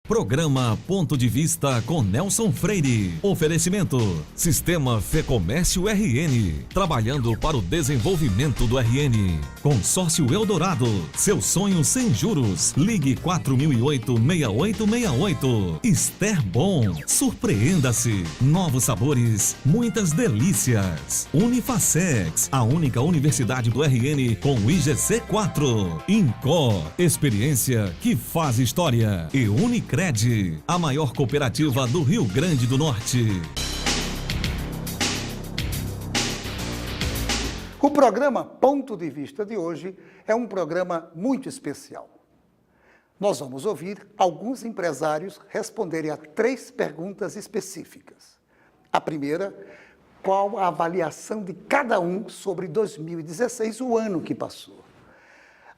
Programa Ponto de Vista com Nelson Freire. Oferecimento: Sistema Fecomércio RN. Trabalhando para o desenvolvimento do RN. Consórcio Eldorado. Seu sonho sem juros. Ligue 4008-6868. Esterbom. Surpreenda-se. Novos sabores. Muitas delícias. Unifacex. A única universidade do RN com o IGC4. Incó. Experiência que faz história. E Unicred, a maior cooperativa do Rio Grande do Norte. O programa Ponto de Vista de hoje é um programa muito especial. Nós vamos ouvir alguns empresários responderem a 3 perguntas específicas. A primeira: qual a avaliação de cada um sobre 2016, o ano que passou?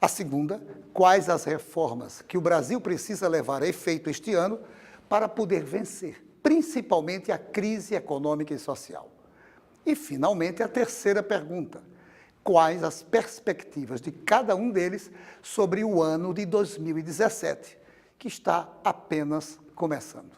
A segunda: quais as reformas que o Brasil precisa levar a efeito este ano para poder vencer, principalmente a crise econômica e social? E, finalmente, a terceira pergunta: quais as perspectivas de cada um deles sobre o ano de 2017, que está apenas começando?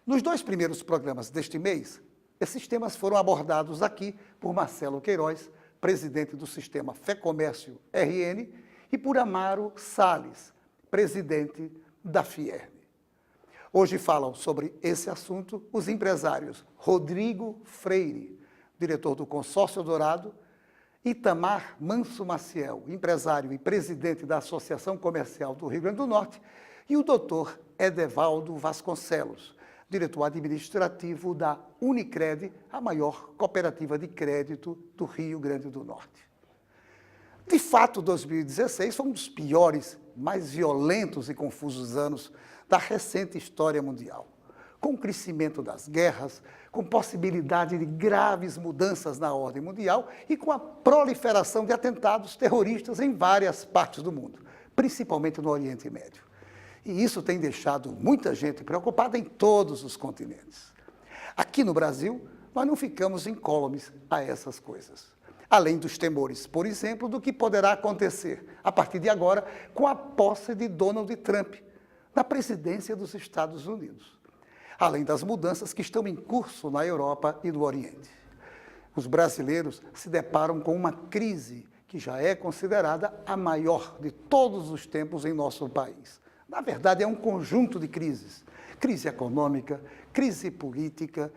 Nos 2 primeiros programas deste mês, esses temas foram abordados aqui por Marcelo Queiroz, presidente do Sistema Fecomércio RN, e por Amaro Salles, presidente da Fierne. Hoje falam sobre esse assunto os empresários Rodrigo Freire, diretor do Consórcio Eldorado, Itamar Manso Maciel, empresário e presidente da Associação Comercial do Rio Grande do Norte, e o doutor Edevaldo Vasconcelos, diretor administrativo da Unicred, a maior cooperativa de crédito do Rio Grande do Norte. De fato, 2016 foi um dos piores, mais violentos e confusos anos da recente história mundial, com o crescimento das guerras, com possibilidade de graves mudanças na ordem mundial e com a proliferação de atentados terroristas em várias partes do mundo, principalmente no Oriente Médio. E isso tem deixado muita gente preocupada em todos os continentes. Aqui no Brasil, nós não ficamos incólumes a essas coisas. Além dos temores, por exemplo, do que poderá acontecer a partir de agora com a posse de Donald Trump na presidência dos Estados Unidos. Além das mudanças que estão em curso na Europa e no Oriente. Os brasileiros se deparam com uma crise que já é considerada a maior de todos os tempos em nosso país. Na verdade, é um conjunto de crises. Crise econômica, crise política,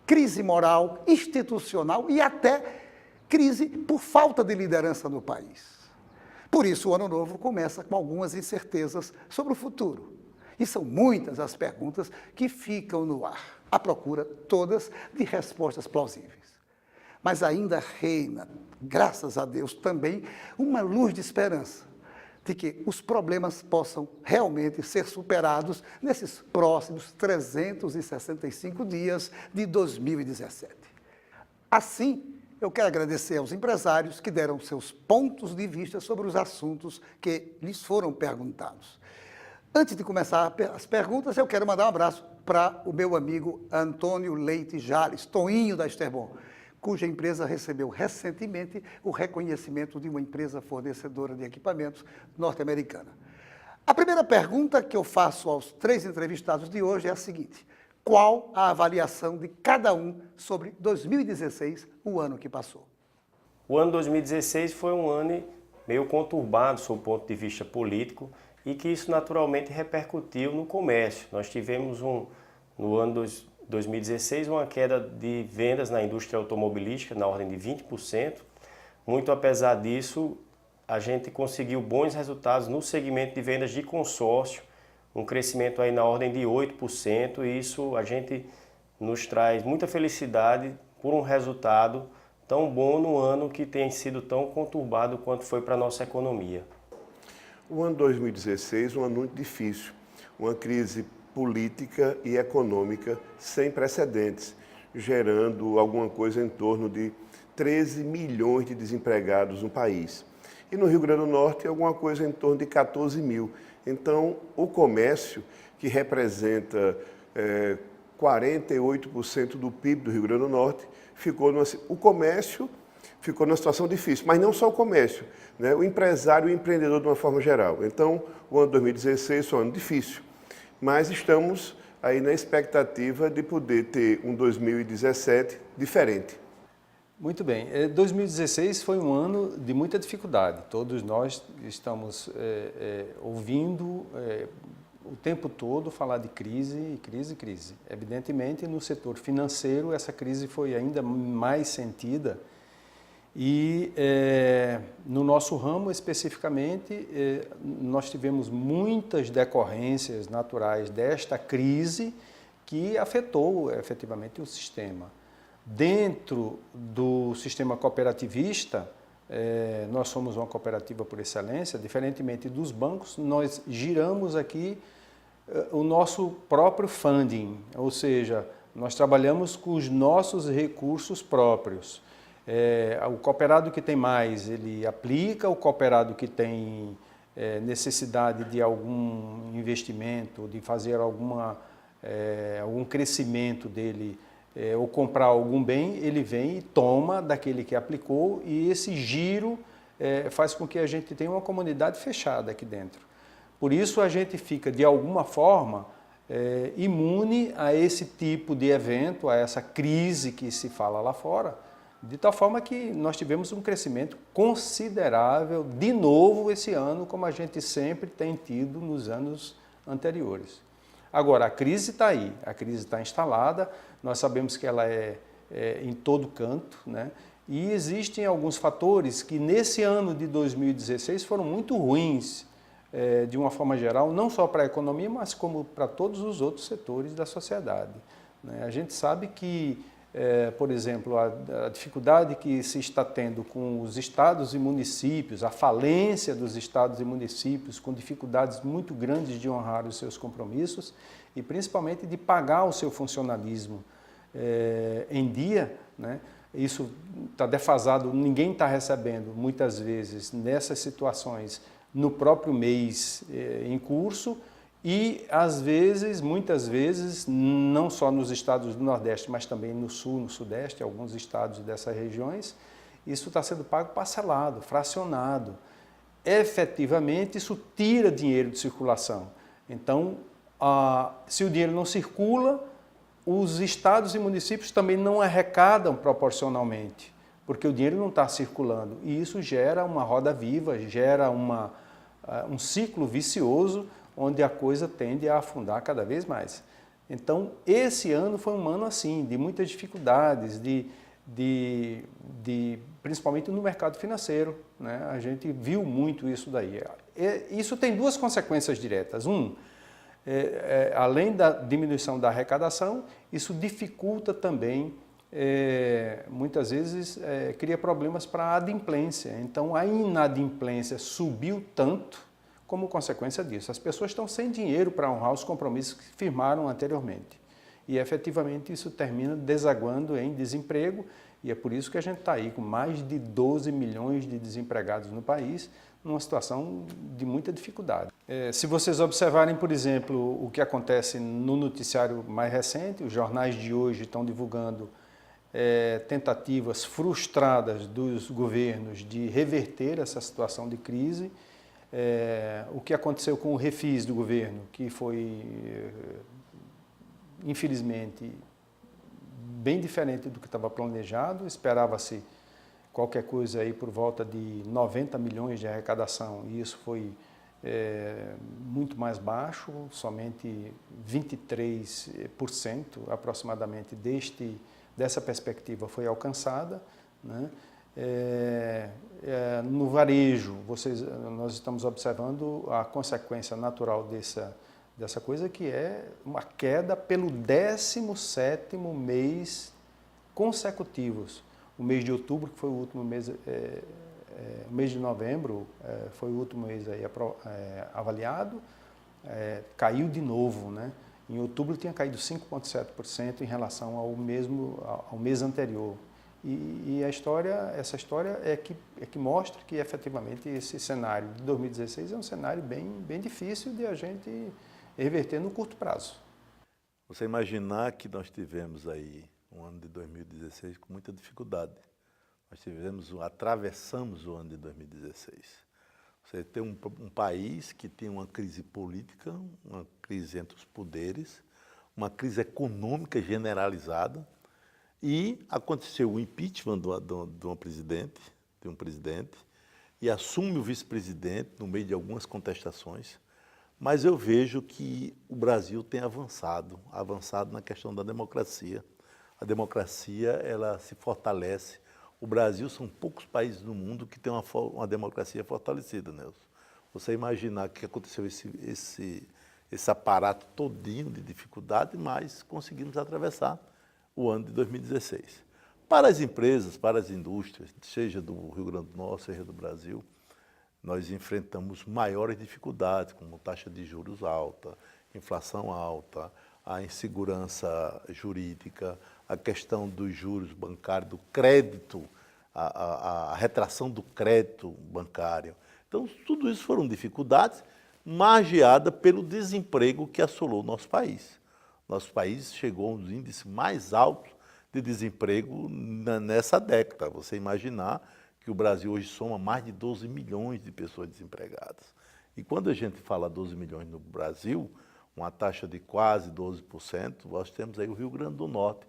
crise moral, institucional e até crise por falta de liderança no país. Por isso, o Ano Novo começa com algumas incertezas sobre o futuro. E são muitas as perguntas que ficam no ar, à procura, todas, de respostas plausíveis. Mas ainda reina, graças a Deus, também uma luz de esperança de que os problemas possam realmente ser superados nesses próximos 365 dias de 2017. Assim, eu quero agradecer aos empresários que deram seus pontos de vista sobre os assuntos que lhes foram perguntados. Antes de começar as perguntas, eu quero mandar um abraço para o meu amigo Antônio Leite Jales, Toinho da Esterbom, cuja empresa recebeu recentemente o reconhecimento de uma empresa fornecedora de equipamentos norte-americana. A primeira pergunta que eu faço aos 3 entrevistados de hoje é a seguinte: qual a avaliação de cada um sobre 2016, o ano que passou? O ano 2016 foi um ano meio conturbado sob o ponto de vista político e que isso naturalmente repercutiu no comércio. Nós tivemos no ano 2016, uma queda de vendas na indústria automobilística na ordem de 20%. Muito apesar disso, a gente conseguiu bons resultados no segmento de vendas de consórcio, um crescimento aí na ordem de 8%, e isso a gente nos traz muita felicidade por um resultado tão bom no ano que tem sido tão conturbado quanto foi para a nossa economia. O ano 2016 um ano muito difícil, uma crise política e econômica sem precedentes, gerando alguma coisa em torno de 13 milhões de desempregados no país. E no Rio Grande do Norte, alguma coisa em torno de 14 mil. Então, o comércio, que representa 48% do PIB do Rio Grande do Norte, o comércio ficou numa situação difícil, mas não só o comércio, né? O empresário e o empreendedor de uma forma geral. Então, o ano 2016 foi um ano difícil. mas estamos aí na expectativa de poder ter um 2017 diferente. Muito bem. 2016 foi um ano de muita dificuldade. Todos nós estamos ouvindo o tempo todo falar de crise, crise, crise. Evidentemente, no setor financeiro, essa crise foi ainda mais sentida e no nosso ramo, especificamente, nós tivemos muitas decorrências naturais desta crise que afetou efetivamente o sistema. Dentro do sistema cooperativista, nós somos uma cooperativa por excelência, diferentemente dos bancos, nós giramos aqui o nosso próprio funding, ou seja, nós trabalhamos com os nossos recursos próprios. O cooperado que tem mais, ele aplica, o cooperado que tem necessidade de algum investimento, de fazer algum crescimento dele, ou comprar algum bem, ele vem e toma daquele que aplicou e esse giro faz com que a gente tenha uma comunidade fechada aqui dentro. Por isso a gente fica, de alguma forma, imune a esse tipo de evento, a essa crise que se fala lá fora, de tal forma que nós tivemos um crescimento considerável, de novo esse ano, como a gente sempre tem tido nos anos anteriores. Agora, a crise está aí, a crise está instalada, nós sabemos que ela é em todo canto, né? E existem alguns fatores que nesse ano de 2016 foram muito ruins, de uma forma geral, não só para a economia, mas como para todos os outros setores da sociedade, né? A gente sabe que, por exemplo, a dificuldade que se está tendo com os estados e municípios, a falência dos estados e municípios, com dificuldades muito grandes de honrar os seus compromissos e principalmente de pagar o seu funcionalismo em dia, né? Isso está defasado, ninguém está recebendo muitas vezes nessas situações no próprio mês em curso e às vezes, muitas vezes, não só nos estados do Nordeste, mas também no Sul, no Sudeste, alguns estados dessas regiões, isso está sendo pago parcelado, fracionado. Efetivamente, isso tira dinheiro de circulação. Então, se o dinheiro não circula, os estados e municípios também não arrecadam proporcionalmente, porque o dinheiro não está circulando. E isso gera uma roda viva, gera um ciclo vicioso, onde a coisa tende a afundar cada vez mais. Então, esse ano foi um ano assim, de muitas dificuldades, principalmente no mercado financeiro, né? A gente viu muito isso daí. Isso tem duas consequências diretas. Além da diminuição da arrecadação, isso dificulta também, muitas vezes, cria problemas para a adimplência. Então, a inadimplência subiu tanto como consequência disso. As pessoas estão sem dinheiro para honrar os compromissos que firmaram anteriormente. E, efetivamente, isso termina desaguando em desemprego, e é por isso que a gente está aí com mais de 12 milhões de desempregados no país, numa situação de muita dificuldade. Se vocês observarem, por exemplo, o que acontece no noticiário mais recente, os jornais de hoje estão divulgando tentativas frustradas dos governos de reverter essa situação de crise. O que aconteceu com o refis do governo, que foi, infelizmente, bem diferente do que estava planejado, esperava-se qualquer coisa aí por volta de 90 milhões de arrecadação, e isso foi muito mais baixo, somente 23% aproximadamente dessa perspectiva foi alcançada, né? No varejo, nós estamos observando a consequência natural dessa coisa, que é uma queda pelo 17º mês consecutivos. O mês de outubro, que foi o último mês, o mês de novembro, foi o último mês aí avaliado, caiu de novo, né? Em outubro tinha caído 5,7% em relação ao mês anterior. E essa história é que mostra que, efetivamente, esse cenário de 2016 é um cenário bem difícil de a gente reverter no curto prazo. Você imaginar que nós tivemos aí um ano de 2016 com muita dificuldade. Nós atravessamos o ano de 2016. Você tem um país que tem uma crise política, uma crise entre os poderes, uma crise econômica generalizada, e aconteceu o impeachment de um presidente, e assume o vice-presidente no meio de algumas contestações, mas eu vejo que o Brasil tem avançado na questão da democracia. A democracia, ela se fortalece. O Brasil são poucos países no mundo que têm uma democracia fortalecida, Nelson. Você imaginar que aconteceu esse aparato todinho de dificuldade, mas conseguimos atravessar o ano de 2016. Para as empresas, para as indústrias, seja do Rio Grande do Norte, seja do Brasil, nós enfrentamos maiores dificuldades, como taxa de juros alta, inflação alta, a insegurança jurídica, a questão dos juros bancários, do crédito, a retração do crédito bancário. Então, tudo isso foram dificuldades margeadas pelo desemprego que assolou o nosso país. Nosso país chegou a um dos índices mais altos de desemprego nessa década. Você imaginar que o Brasil hoje soma mais de 12 milhões de pessoas desempregadas. E quando a gente fala 12 milhões no Brasil, uma taxa de quase 12%, nós temos aí o Rio Grande do Norte,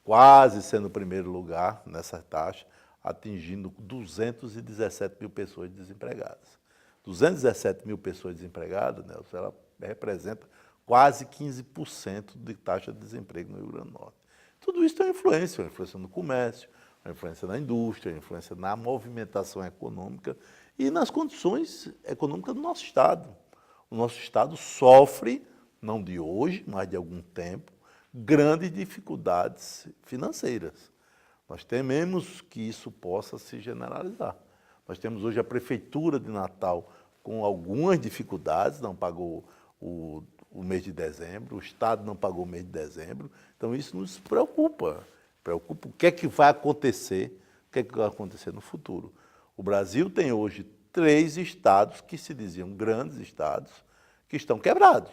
quase sendo o primeiro lugar nessa taxa, atingindo 217 mil pessoas desempregadas. 217 mil pessoas desempregadas, Nelson, ela representa quase 15% de taxa de desemprego no Rio Grande do Norte. Tudo isso tem uma influência no comércio, uma influência na indústria, uma influência na movimentação econômica e nas condições econômicas do nosso Estado. O nosso Estado sofre, não de hoje, mas de algum tempo, grandes dificuldades financeiras. Nós tememos que isso possa se generalizar. Nós temos hoje a Prefeitura de Natal com algumas dificuldades, não pagou o mês de dezembro, o Estado não pagou o mês de dezembro, então isso nos preocupa. Preocupa o que é que vai acontecer, no futuro. O Brasil tem hoje 3 estados que se diziam grandes estados, que estão quebrados.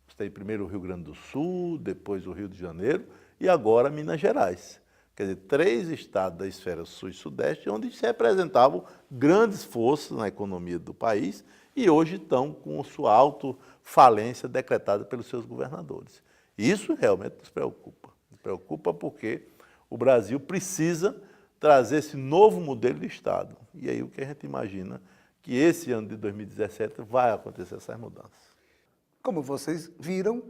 Você tem primeiro o Rio Grande do Sul, depois o Rio de Janeiro e agora Minas Gerais. Quer dizer, 3 estados da esfera sul e sudeste, onde se representavam grandes forças na economia do país e hoje estão com sua autofalência decretada pelos seus governadores. E isso realmente nos preocupa. Nos preocupa porque o Brasil precisa trazer esse novo modelo de Estado. E aí o que a gente imagina que esse ano de 2017 vai acontecer essas mudanças. Como vocês viram,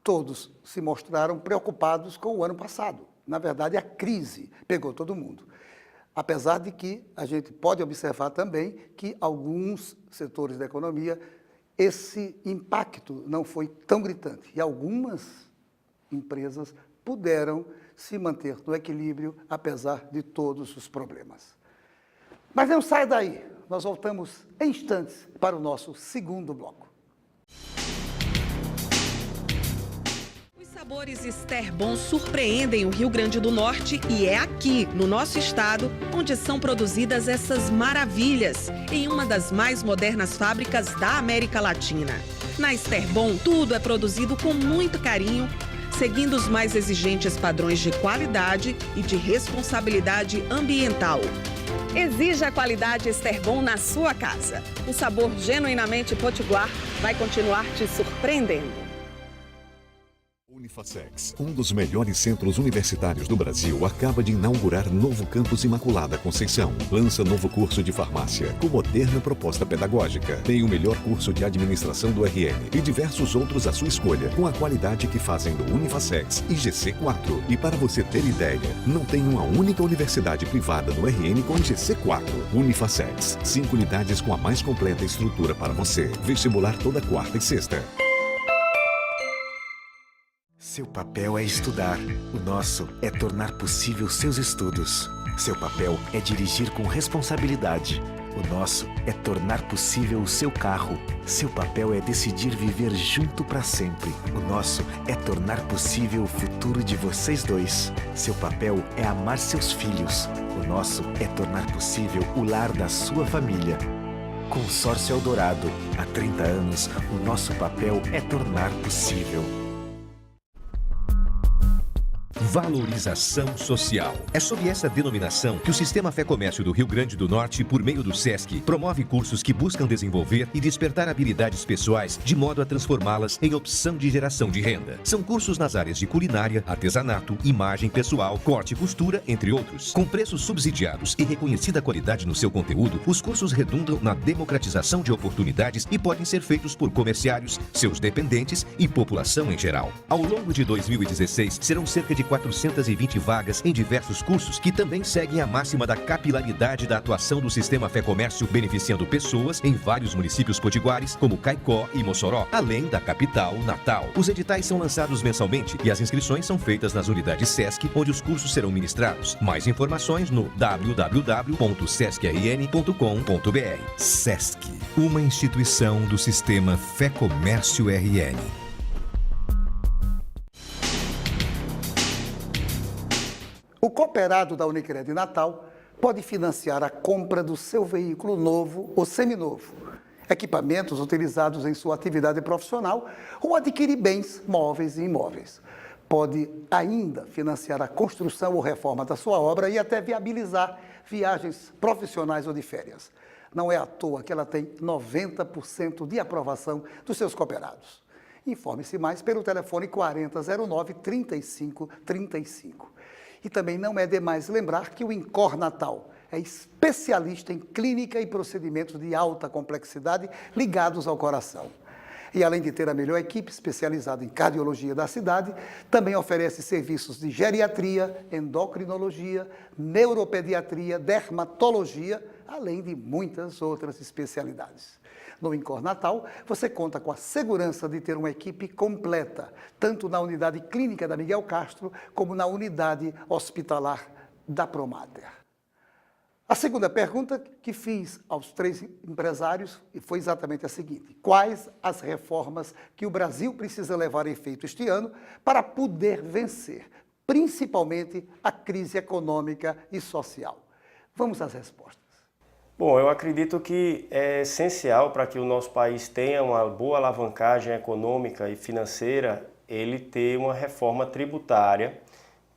todos se mostraram preocupados com o ano passado. Na verdade, a crise pegou todo mundo. Apesar de que a gente pode observar também que alguns setores da economia, esse impacto não foi tão gritante. E algumas empresas puderam se manter no equilíbrio, apesar de todos os problemas. Mas não sai daí. Nós voltamos em instantes para o nosso segundo bloco. Os sabores Esterbon surpreendem o Rio Grande do Norte e é aqui, no nosso estado, onde são produzidas essas maravilhas, em uma das mais modernas fábricas da América Latina. Na Esterbon, tudo é produzido com muito carinho, seguindo os mais exigentes padrões de qualidade e de responsabilidade ambiental. Exija a qualidade Esterbon na sua casa. O sabor genuinamente potiguar vai continuar te surpreendendo. Unifacex, um dos melhores centros universitários do Brasil, acaba de inaugurar novo campus Imaculada Conceição. Lança novo curso de farmácia, com moderna proposta pedagógica. Tem o melhor curso de administração do RN e diversos outros à sua escolha, com a qualidade que fazem do Unifacex e GC4. E para você ter ideia, não tem uma única universidade privada no RN com GC4. Unifacex, 5 unidades com a mais completa estrutura para você. Vestibular toda quarta e sexta. Seu papel é estudar. O nosso é tornar possível seus estudos. Seu papel é dirigir com responsabilidade. O nosso é tornar possível o seu carro. Seu papel é decidir viver junto para sempre. O nosso é tornar possível o futuro de vocês dois. Seu papel é amar seus filhos. O nosso é tornar possível o lar da sua família. Consórcio Eldorado. Há 30 anos, o nosso papel é tornar possível. Valorização social. É sob essa denominação que o Sistema Fé Comércio do Rio Grande do Norte, por meio do SESC, promove cursos que buscam desenvolver e despertar habilidades pessoais de modo a transformá-las em opção de geração de renda. São cursos nas áreas de culinária, artesanato, imagem pessoal, corte e costura, entre outros. Com preços subsidiados e reconhecida qualidade no seu conteúdo, os cursos redundam na democratização de oportunidades e podem ser feitos por comerciários, seus dependentes e população em geral. Ao longo de 2016, serão cerca de 420 vagas em diversos cursos que também seguem a máxima da capilaridade da atuação do Sistema Fé Comércio, beneficiando pessoas em vários municípios potiguares, como Caicó e Mossoró, além da capital, Natal. Os editais são lançados mensalmente e as inscrições são feitas nas unidades SESC, onde os cursos serão ministrados. Mais informações no www.sescrn.com.br. SESC, uma instituição do Sistema Fé Comércio RN. O cooperado da Unicred Natal pode financiar a compra do seu veículo novo ou seminovo, equipamentos utilizados em sua atividade profissional ou adquirir bens móveis e imóveis. Pode ainda financiar a construção ou reforma da sua obra e até viabilizar viagens profissionais ou de férias. Não é à toa que ela tem 90% de aprovação dos seus cooperados. Informe-se mais pelo telefone 4009-3535. E também não é demais lembrar que o Incor Natal é especialista em clínica e procedimentos de alta complexidade ligados ao coração. E além de ter a melhor equipe especializada em cardiologia da cidade, também oferece serviços de geriatria, endocrinologia, neuropediatria, dermatologia, além de muitas outras especialidades. No Incor Natal, você conta com a segurança de ter uma equipe completa, tanto na unidade clínica da Miguel Castro, como na unidade hospitalar da Promater. A segunda pergunta que fiz aos 3 empresários foi exatamente a seguinte: quais as reformas que o Brasil precisa levar a efeito este ano para poder vencer, principalmente a crise econômica e social? Vamos às respostas. Bom, eu acredito que é essencial para que o nosso país tenha uma boa alavancagem econômica e financeira, ele ter uma reforma tributária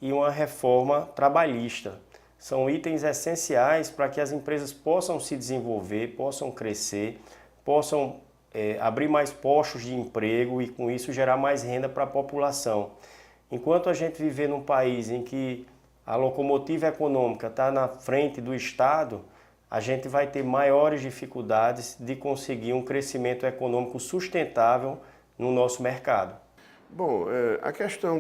e uma reforma trabalhista. São itens essenciais para que as empresas possam se desenvolver, possam crescer, possam abrir mais postos de emprego e com isso gerar mais renda para a população. Enquanto a gente viver num país em que a locomotiva econômica está na frente do Estado, a gente vai ter maiores dificuldades de conseguir um crescimento econômico sustentável no nosso mercado. Bom, a questão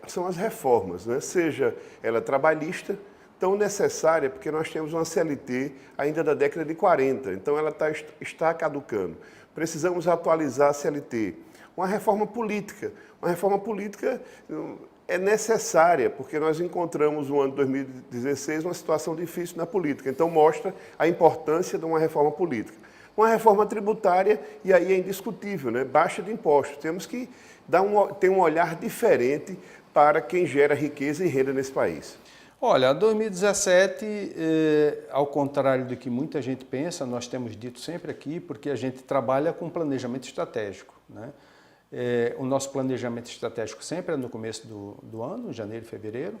são as reformas, né? Seja ela trabalhista, tão necessária porque nós temos uma CLT ainda da década de 40, então ela está caducando. Precisamos atualizar a CLT. Uma reforma política é necessária, porque nós encontramos no ano de 2016 uma situação difícil na política, então mostra a importância de uma reforma política. Uma reforma tributária, e aí é indiscutível, né? Baixa de impostos. Temos que ter um olhar diferente para quem gera riqueza e renda nesse país. Olha, 2017, ao contrário do que muita gente pensa, nós temos dito sempre aqui, porque a gente trabalha com planejamento estratégico, né? O nosso planejamento estratégico sempre é no começo do ano, janeiro e fevereiro,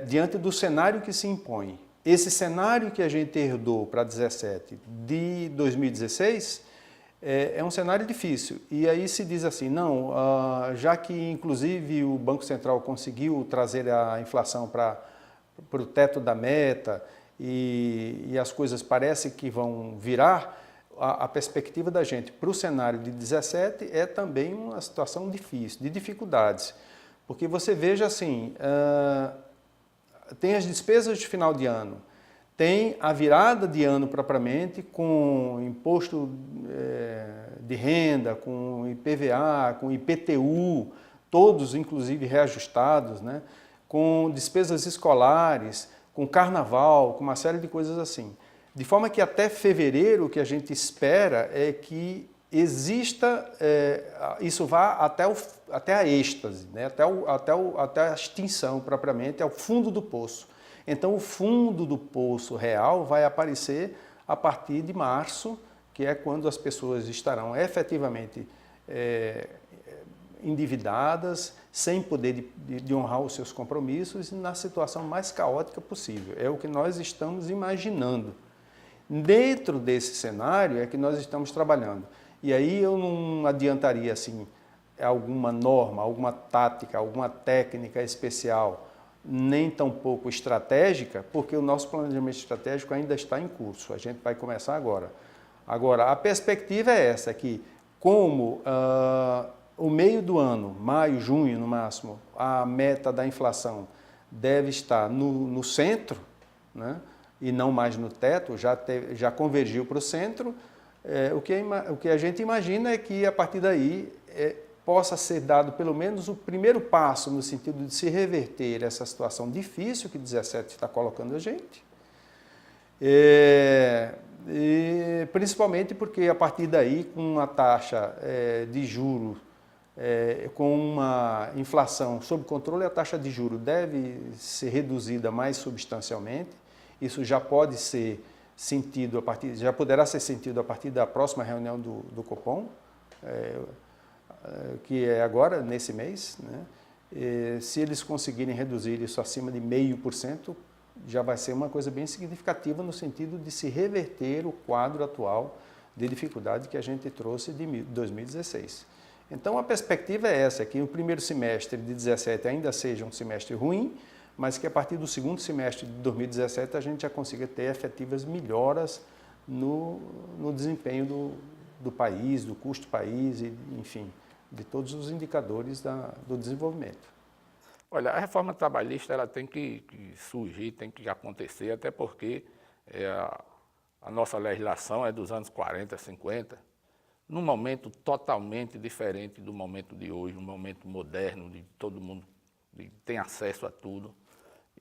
diante do cenário que se impõe. Esse cenário que a gente herdou para 2017 de 2016 é um cenário difícil. E aí se diz assim, não, já que inclusive o Banco Central conseguiu trazer a inflação para o teto da meta e as coisas parecem que vão virar, a perspectiva da gente para o cenário de 2017 é também uma situação difícil, de dificuldades. Porque você veja assim, tem as despesas de final de ano, tem a virada de ano propriamente com imposto de renda, com IPVA, com IPTU, todos inclusive reajustados, né? Com despesas escolares, com carnaval, com uma série de coisas assim. De forma que até fevereiro o que a gente espera é que exista, isso vá até a êxtase, né? até a extinção propriamente, ao fundo do poço. Então o fundo do poço real vai aparecer a partir de março, que é quando as pessoas estarão efetivamente endividadas, sem poder de honrar os seus compromissos e na situação mais caótica possível. É o que nós estamos imaginando. Dentro desse cenário é que nós estamos trabalhando. E aí eu não adiantaria assim, alguma norma, alguma tática, alguma técnica especial, nem tampouco estratégica, porque o nosso planejamento estratégico ainda está em curso. A gente vai começar agora. Agora, a perspectiva é essa, que como o meio do ano, maio, junho no máximo, a meta da inflação deve estar no centro, né, e não mais no teto, já convergiu para o centro, o que a gente imagina é que a partir daí possa ser dado pelo menos o primeiro passo no sentido de se reverter essa situação difícil que 17 está colocando a gente. E principalmente porque a partir daí, com uma taxa de juros, com uma inflação sob controle, a taxa de juros deve ser reduzida mais substancialmente. Isso já pode ser sentido já poderá ser sentido a partir da próxima reunião do Copom, que é agora, nesse mês, né? Se eles conseguirem reduzir isso acima de 0,5%, já vai ser uma coisa bem significativa no sentido de se reverter o quadro atual de dificuldade que a gente trouxe de 2016. Então, a perspectiva é essa, que o primeiro semestre de 2017 ainda seja um semestre ruim, mas que a partir do segundo semestre de 2017 a gente já consiga ter efetivas melhoras no desempenho do país, do custo do país, e, enfim, de todos os indicadores do desenvolvimento. Olha, a reforma trabalhista ela tem que surgir, tem que acontecer, até porque a nossa legislação é dos anos 40, 50, num momento totalmente diferente do momento de hoje, um momento moderno, de todo mundo tem acesso a tudo.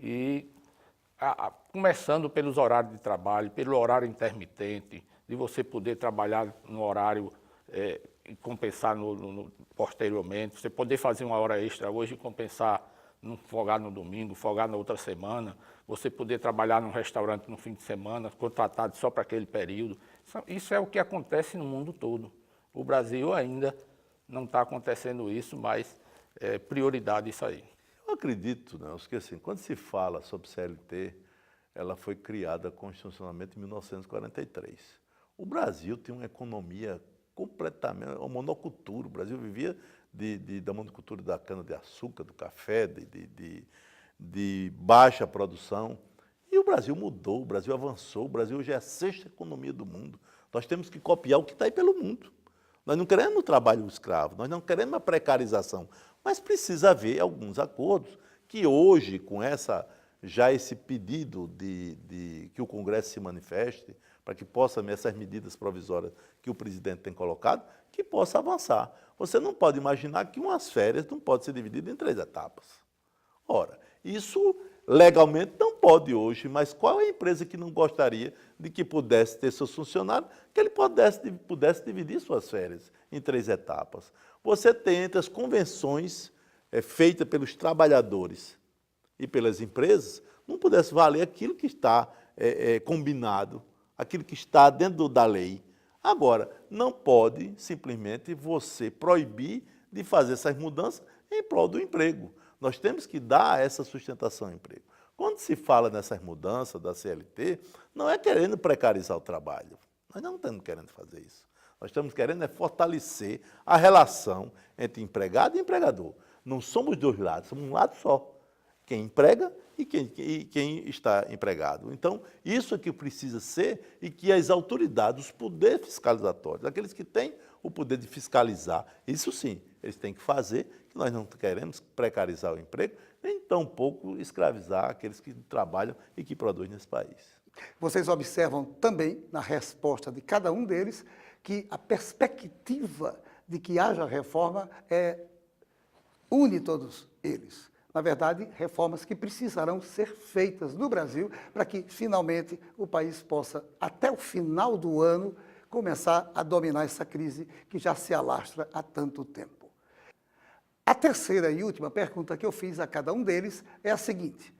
E começando pelos horários de trabalho, pelo horário intermitente, de você poder trabalhar no horário e compensar posteriormente, você poder fazer uma hora extra hoje e compensar, folgar no domingo, folgar na outra semana, você poder trabalhar num restaurante no fim de semana, contratado só para aquele período. Isso é o que acontece no mundo todo. O Brasil ainda não está acontecendo isso, mas é prioridade isso aí. Eu acredito, né, que assim, quando se fala sobre CLT, ela foi criada constitucionalmente em 1943. O Brasil tem uma economia completamente, uma monocultura. O Brasil vivia da monocultura da cana-de-açúcar, do café, de baixa produção. E o Brasil mudou, o Brasil avançou, o Brasil hoje é a sexta economia do mundo. Nós temos que copiar o que está aí pelo mundo. Nós não queremos o trabalho escravo, nós não queremos a precarização, mas precisa haver alguns acordos que hoje, com esse pedido que o Congresso se manifeste, para que possa, essas medidas provisórias que o presidente tem colocado, que possa avançar. Você não pode imaginar que umas férias não pode ser divididas em 3 etapas. Ora, isso legalmente não pode hoje, mas qual é a empresa que não gostaria de que pudesse ter seus funcionários, que ele pudesse dividir suas férias em 3 etapas? Você tem entre as convenções feitas pelos trabalhadores e pelas empresas, não pudesse valer aquilo que está combinado, aquilo que está dentro da lei. Agora, não pode simplesmente você proibir de fazer essas mudanças em prol do emprego. Nós temos que dar essa sustentação ao emprego. Quando se fala nessas mudanças da CLT, não é querendo precarizar o trabalho. Nós não estamos querendo fazer isso. Nós estamos querendo fortalecer a relação entre empregado e empregador. Não somos 2 lados, somos um lado só. Quem emprega e quem está empregado. Então, isso é que precisa ser e que as autoridades, os poderes fiscalizatórios, aqueles que têm o poder de fiscalizar, isso sim, eles têm que fazer, que nós não queremos precarizar o emprego, nem tampouco escravizar aqueles que trabalham e que produzem nesse país. Vocês observam também, na resposta de cada um deles, que a perspectiva de que haja reforma une todos eles. Na verdade, reformas que precisarão ser feitas no Brasil para que, finalmente, o país possa, até o final do ano, começar a dominar essa crise que já se alastra há tanto tempo. A terceira e última pergunta que eu fiz a cada um deles é a seguinte: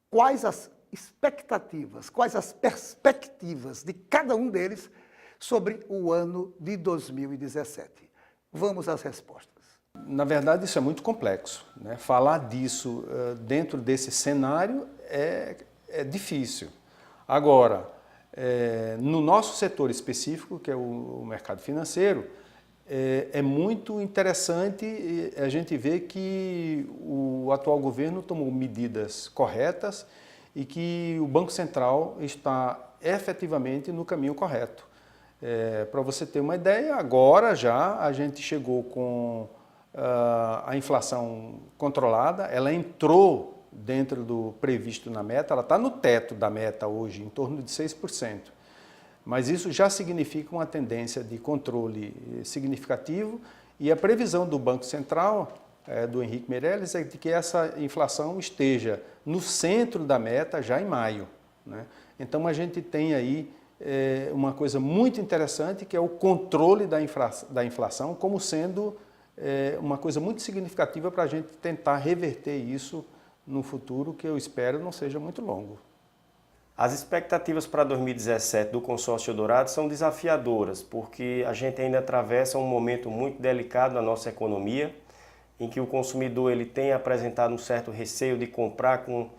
quais as expectativas, quais as perspectivas de cada um deles sobre o ano de 2017? Vamos às respostas. Na verdade, isso é muito complexo, né? Falar disso dentro desse cenário é difícil. Agora, no nosso setor específico, que é o mercado financeiro, é muito interessante a gente ver que o atual governo tomou medidas corretas e que o Banco Central está efetivamente no caminho correto. Para você ter uma ideia, agora já a gente chegou com a inflação controlada, ela entrou dentro do previsto na meta, ela está no teto da meta hoje, em torno de 6%. Mas isso já significa uma tendência de controle significativo e a previsão do Banco Central, do Henrique Meirelles, é de que essa inflação esteja no centro da meta já em maio, né? Então a gente tem aí uma coisa muito interessante, que é o controle da inflação como sendo uma coisa muito significativa para a gente tentar reverter isso no futuro, que eu espero não seja muito longo. As expectativas para 2017 do consórcio Eldorado são desafiadoras, porque a gente ainda atravessa um momento muito delicado na nossa economia, em que o consumidor ele tem apresentado um certo receio de comprar com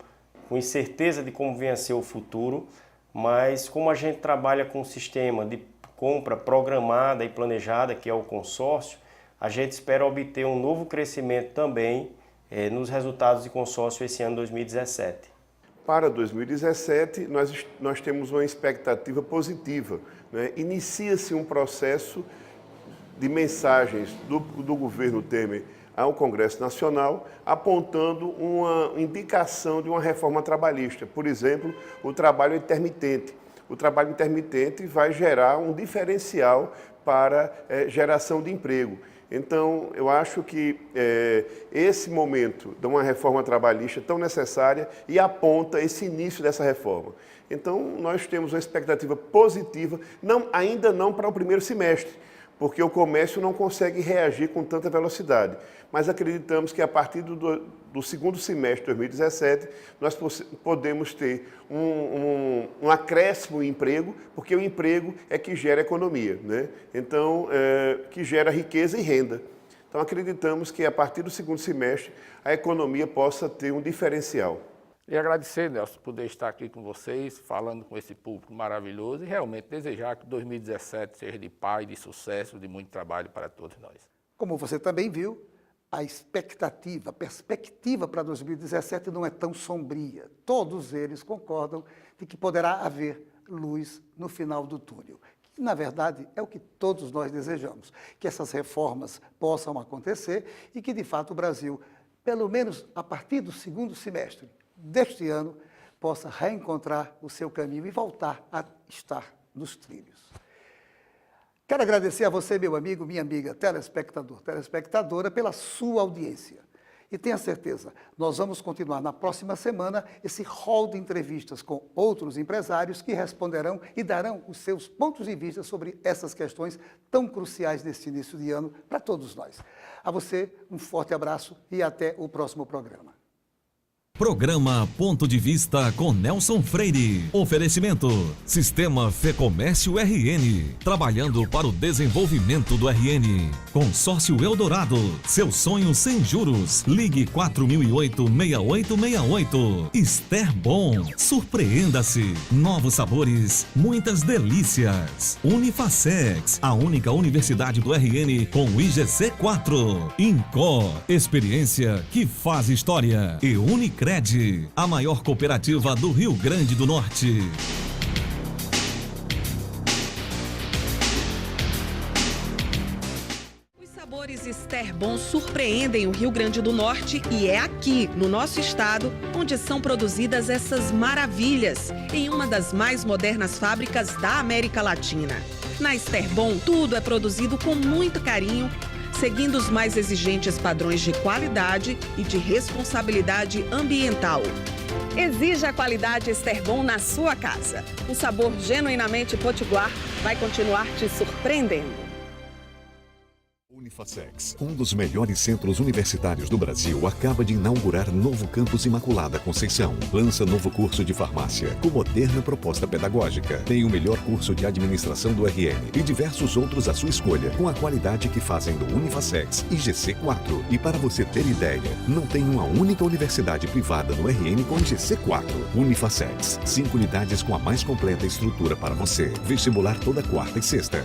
incerteza de como venha a ser o futuro, mas como a gente trabalha com um sistema de compra programada e planejada, que é o consórcio, a gente espera obter um novo crescimento também nos resultados de consórcio esse ano 2017. Para 2017, nós temos uma expectativa positiva, né? Inicia-se um processo de mensagens do governo Temer ao Congresso Nacional, apontando uma indicação de uma reforma trabalhista. Por exemplo, o trabalho intermitente. O trabalho intermitente vai gerar um diferencial para geração de emprego. Então, eu acho que esse momento de uma reforma trabalhista tão necessária e aponta esse início dessa reforma. Então, nós temos uma expectativa positiva, ainda não para o primeiro semestre, porque o comércio não consegue reagir com tanta velocidade. Mas acreditamos que a partir do segundo semestre de 2017, nós podemos ter um acréscimo em emprego, porque o emprego é que gera economia, né? Então, que gera riqueza e renda. Então, acreditamos que a partir do segundo semestre, a economia possa ter um diferencial. E agradecer, Nelson, por poder estar aqui com vocês, falando com esse público maravilhoso e realmente desejar que 2017 seja de paz, de sucesso, de muito trabalho para todos nós. Como você também viu, a expectativa, a perspectiva para 2017 não é tão sombria. Todos eles concordam de que poderá haver luz no final do túnel. Que, na verdade, é o que todos nós desejamos, que essas reformas possam acontecer e que, de fato, o Brasil, pelo menos a partir do segundo semestre deste ano, possa reencontrar o seu caminho e voltar a estar nos trilhos. Quero agradecer a você, meu amigo, minha amiga, telespectador, telespectadora, pela sua audiência. E tenha certeza, nós vamos continuar na próxima semana esse hall de entrevistas com outros empresários que responderão e darão os seus pontos de vista sobre essas questões tão cruciais neste início de ano para todos nós. A você, um forte abraço e até o próximo programa. Programa Ponto de Vista com Nelson Freire. Oferecimento: Sistema Fecomércio RN. Trabalhando para o desenvolvimento do RN. Consórcio Eldorado. Seu sonho sem juros. Ligue 4008-6868. Ester Bom. Surpreenda-se. Novos sabores. Muitas delícias. Unifacex. A única universidade do RN com o IGC4. Incó. Experiência que faz história. E Unicred, a maior cooperativa do Rio Grande do Norte. Os sabores Ester Bom surpreendem o Rio Grande do Norte e é aqui, no nosso estado, onde são produzidas essas maravilhas, em uma das mais modernas fábricas da América Latina. Na Ester Bom, tudo é produzido com muito carinho, seguindo os mais exigentes padrões de qualidade e de responsabilidade ambiental. Exija a qualidade Ester Bom na sua casa. O sabor genuinamente potiguar vai continuar te surpreendendo. Unifacex, um dos melhores centros universitários do Brasil, acaba de inaugurar novo campus Imaculada Conceição. Lança novo curso de farmácia, com moderna proposta pedagógica. Tem o melhor curso de administração do RN e diversos outros à sua escolha, com a qualidade que fazem do Unifacex e IGC4. E para você ter ideia, não tem uma única universidade privada no RN com IGC4. Unifacex, 5 unidades com a mais completa estrutura para você. Vestibular toda quarta e sexta.